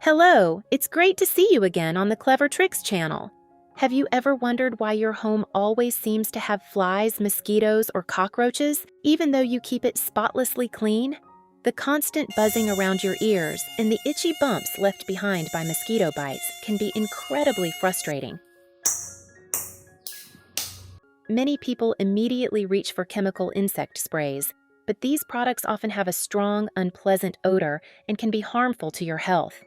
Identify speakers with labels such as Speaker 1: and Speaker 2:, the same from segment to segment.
Speaker 1: Hello, it's great to see you again on the Clever Tricks channel. Have you ever wondered why your home always seems to have flies, mosquitoes, or cockroaches, even though you keep it spotlessly clean? The constant buzzing around your ears and the itchy bumps left behind by mosquito bites can be incredibly frustrating. Many people immediately reach for chemical insect sprays, but these products often have a strong, unpleasant odor and can be harmful to your health.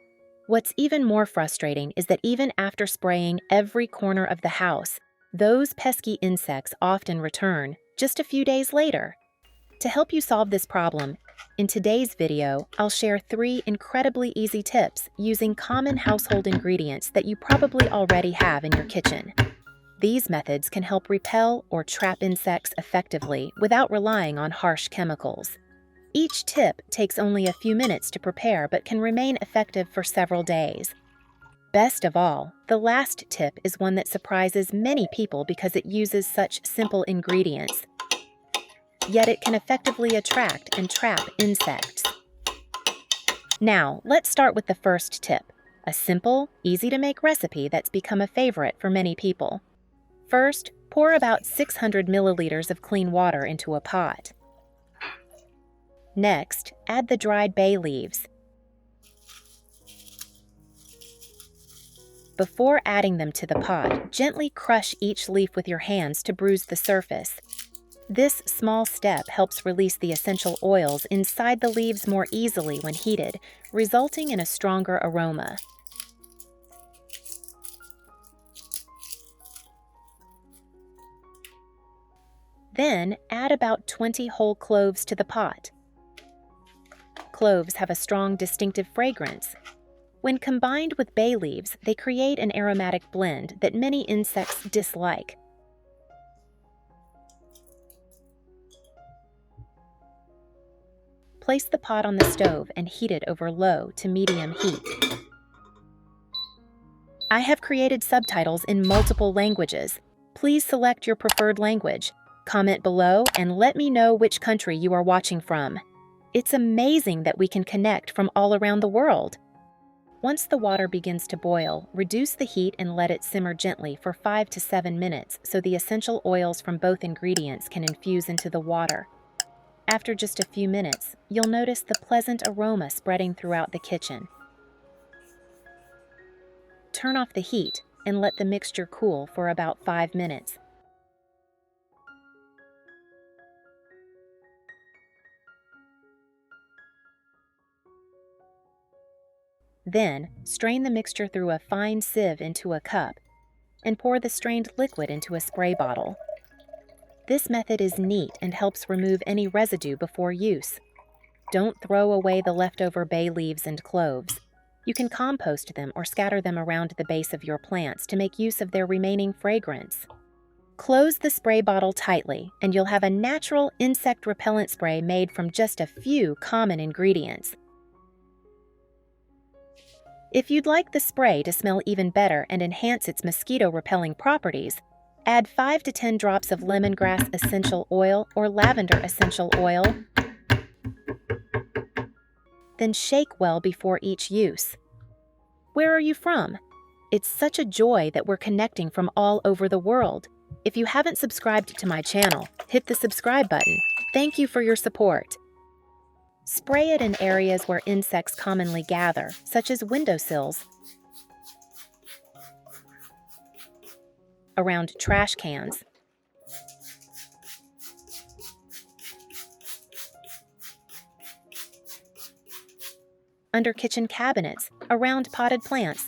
Speaker 1: What's even more frustrating is that even after spraying every corner of the house, those pesky insects often return just a few days later. To help you solve this problem, in today's video, I'll share 3 incredibly easy tips using common household ingredients that you probably already have in your kitchen. These methods can help repel or trap insects effectively without relying on harsh chemicals. Each tip takes only a few minutes to prepare but can remain effective for several days. Best of all, the last tip is one that surprises many people because it uses such simple ingredients. Yet it can effectively attract and trap insects. Now, let's start with the first tip, a simple, easy-to-make recipe that's become a favorite for many people. First, pour about 600 milliliters of clean water into a pot. Next, add the dried bay leaves. Before adding them to the pot, gently crush each leaf with your hands to bruise the surface. This small step helps release the essential oils inside the leaves more easily when heated, resulting in a stronger aroma. Then, add about 20 whole cloves to the pot. Cloves have a strong, distinctive fragrance. When combined with bay leaves, they create an aromatic blend that many insects dislike. Place the pot on the stove and heat it over low to medium heat. I have created subtitles in multiple languages. Please select your preferred language. Comment below and let me know which country you are watching from. It's amazing that we can connect from all around the world. Once the water begins to boil, reduce the heat and let it simmer gently for 5 to 7 minutes so the essential oils from both ingredients can infuse into the water. After just a few minutes, you'll notice the pleasant aroma spreading throughout the kitchen. Turn off the heat and let the mixture cool for about 5 minutes. Then, strain the mixture through a fine sieve into a cup and pour the strained liquid into a spray bottle. This method is neat and helps remove any residue before use. Don't throw away the leftover bay leaves and cloves. You can compost them or scatter them around the base of your plants to make use of their remaining fragrance. Close the spray bottle tightly, and you'll have a natural insect repellent spray made from just a few common ingredients. If you'd like the spray to smell even better and enhance its mosquito-repelling properties, add 5 to 10 drops of lemongrass essential oil or lavender essential oil. Then shake well before each use. Where are you from? It's such a joy that we're connecting from all over the world. If you haven't subscribed to my channel, hit the subscribe button. Thank you for your support. Spray it in areas where insects commonly gather, such as windowsills, around trash cans, under kitchen cabinets, around potted plants,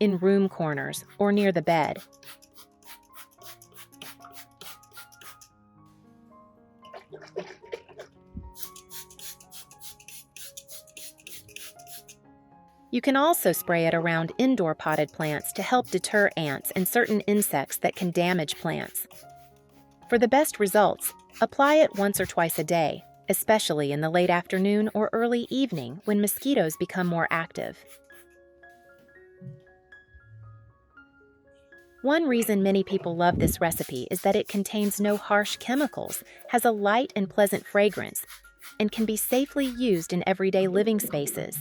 Speaker 1: in room corners, or near the bed. You can also spray it around indoor potted plants to help deter ants and certain insects that can damage plants. For the best results, apply it once or twice a day, especially in the late afternoon or early evening when mosquitoes become more active. One reason many people love this recipe is that it contains no harsh chemicals, has a light and pleasant fragrance, and can be safely used in everyday living spaces.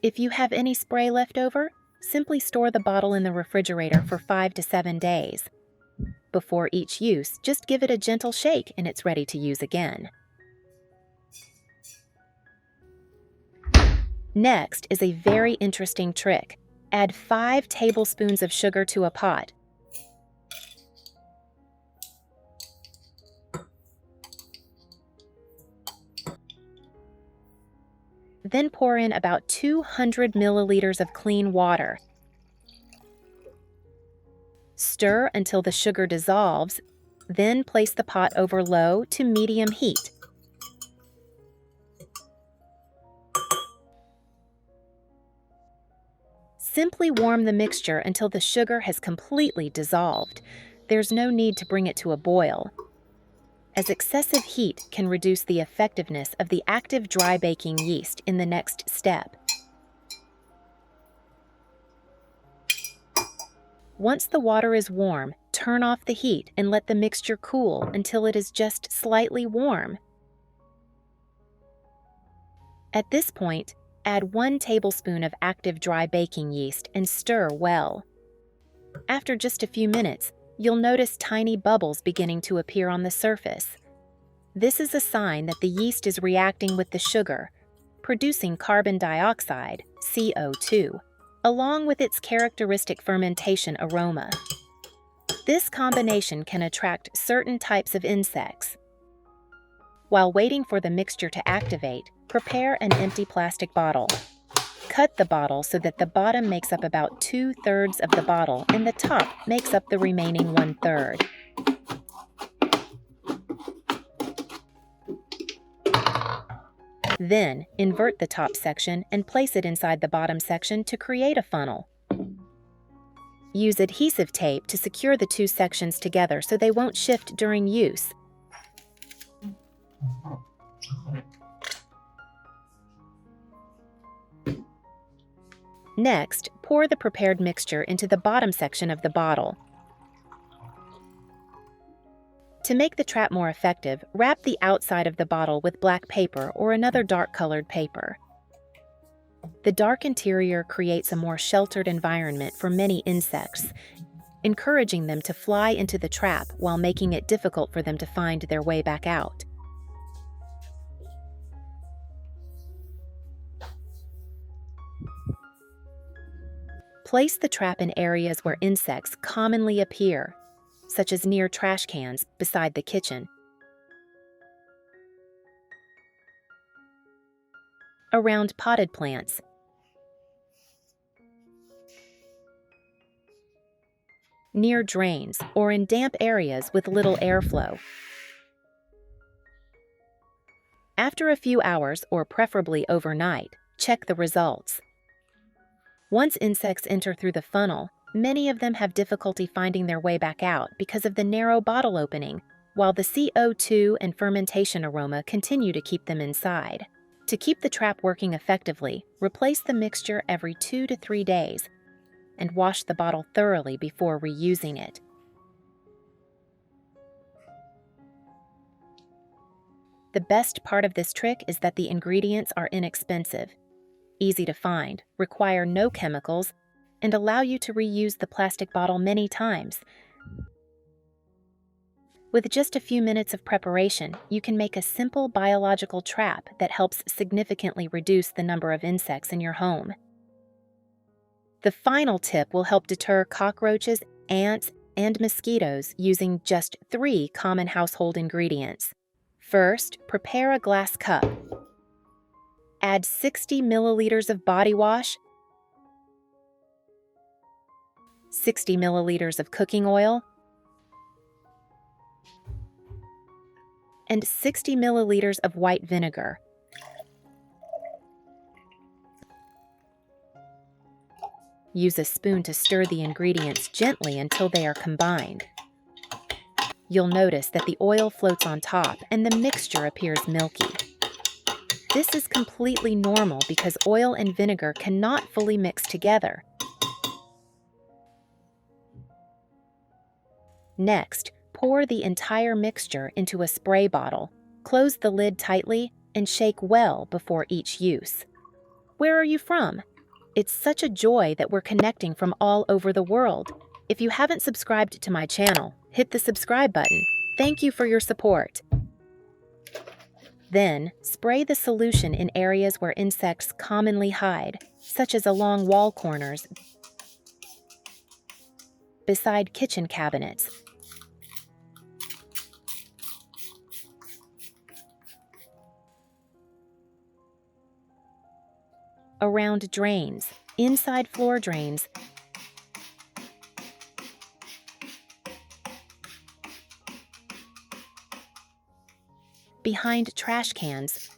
Speaker 1: If you have any spray left over, simply store the bottle in the refrigerator for 5 to 7 days. Before each use, just give it a gentle shake and it's ready to use again. Next is a very interesting trick. Add 5 tablespoons of sugar to a pot. Then pour in about 200 milliliters of clean water. Stir until the sugar dissolves, then place the pot over low to medium heat. Simply warm the mixture until the sugar has completely dissolved. There's no need to bring it to a boil, as excessive heat can reduce the effectiveness of the active dry baking yeast in the next step. Once the water is warm, turn off the heat and let the mixture cool until it is just slightly warm. At this point, add 1 tablespoon of active dry baking yeast and stir well. After just a few minutes, you'll notice tiny bubbles beginning to appear on the surface. This is a sign that the yeast is reacting with the sugar, producing carbon dioxide, CO2, along with its characteristic fermentation aroma. This combination can attract certain types of insects. While waiting for the mixture to activate, prepare an empty plastic bottle. Cut the bottle so that the bottom makes up about 2/3 of the bottle and the top makes up the remaining 1/3. Then, invert the top section and place it inside the bottom section to create a funnel. Use adhesive tape to secure the 2 sections together so they won't shift during use. Next, pour the prepared mixture into the bottom section of the bottle. To make the trap more effective, wrap the outside of the bottle with black paper or another dark-colored paper. The dark interior creates a more sheltered environment for many insects, encouraging them to fly into the trap while making it difficult for them to find their way back out. Place the trap in areas where insects commonly appear, such as near trash cans beside the kitchen, around potted plants, near drains, or in damp areas with little airflow. After a few hours, or preferably overnight, check the results. Once insects enter through the funnel, many of them have difficulty finding their way back out because of the narrow bottle opening, while the CO2 and fermentation aroma continue to keep them inside. To keep the trap working effectively, replace the mixture every 2 to 3 days and wash the bottle thoroughly before reusing it. The best part of this trick is that the ingredients are inexpensive, easy to find, require no chemicals, and allow you to reuse the plastic bottle many times. With just a few minutes of preparation, you can make a simple biological trap that helps significantly reduce the number of insects in your home. The final tip will help deter cockroaches, ants, and mosquitoes using just 3 common household ingredients. First, prepare a glass cup. Add 60 milliliters of body wash, 60 milliliters of cooking oil, and 60 milliliters of white vinegar. Use a spoon to stir the ingredients gently until they are combined. You'll notice that the oil floats on top and the mixture appears milky. This is completely normal because oil and vinegar cannot fully mix together. Next, Pour the entire mixture into a spray bottle, close the lid tightly, and shake well before each use. Where are you from? It's such a joy that we're connecting from all over the world. If you haven't subscribed to my channel, hit the subscribe button. Thank you for your support. Then, spray the solution in areas where insects commonly hide, such as along wall corners, beside kitchen cabinets, around drains, inside floor drains, behind trash cans,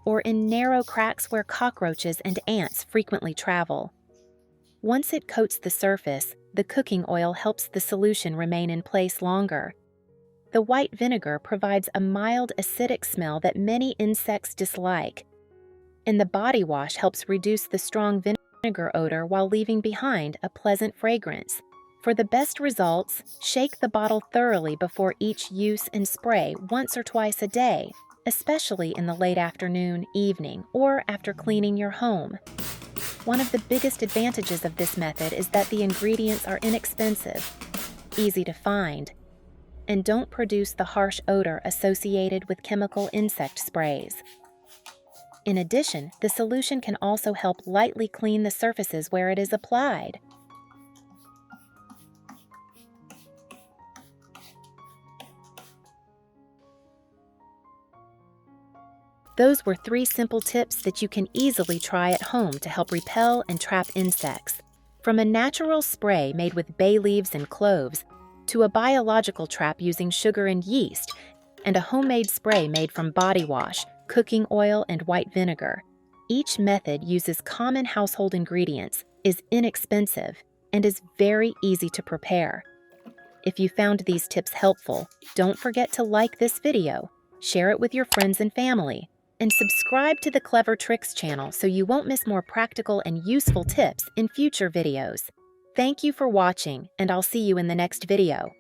Speaker 1: or in narrow cracks where cockroaches and ants frequently travel. Once it coats the surface, the cooking oil helps the solution remain in place longer. The white vinegar provides a mild acidic smell that many insects dislike, and the body wash helps reduce the strong vinegar odor while leaving behind a pleasant fragrance. For the best results, shake the bottle thoroughly before each use and spray once or twice a day, especially in the late afternoon, evening, or after cleaning your home. One of the biggest advantages of this method is that the ingredients are inexpensive, easy to find, and don't produce the harsh odor associated with chemical insect sprays. In addition, the solution can also help lightly clean the surfaces where it is applied. Those were 3 simple tips that you can easily try at home to help repel and trap insects. From a natural spray made with bay leaves and cloves, to a biological trap using sugar and yeast, and a homemade spray made from body wash, cooking oil, and white vinegar. Each method uses common household ingredients, is inexpensive, and is very easy to prepare. If you found these tips helpful, don't forget to like this video, share it with your friends and family, and subscribe to the Clever Tricks channel so you won't miss more practical and useful tips in future videos. Thank you for watching, and I'll see you in the next video.